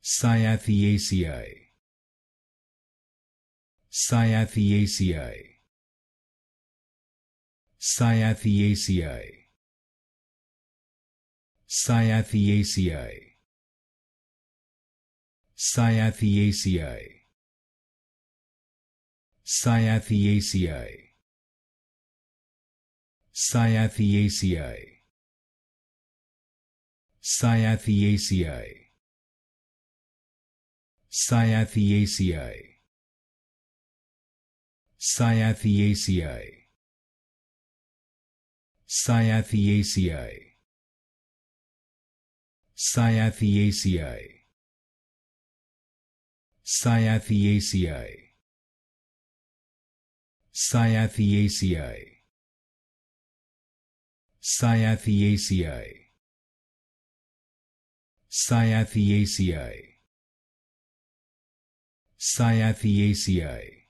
Cyatheaceae. Cyatheaceae. Cyatheaceae. Cyatheaceae. Cyatheaceae. Cyatheaceae. Cyatheaceae. Cyatheaceae. Cyatheaceae. Cyatheaceae. Cyatheaceae. Cyatheaceae. Cyatheaceae. Cyatheaceae. Cyatheaceae. Cyatheaceae. Cyatheaceae.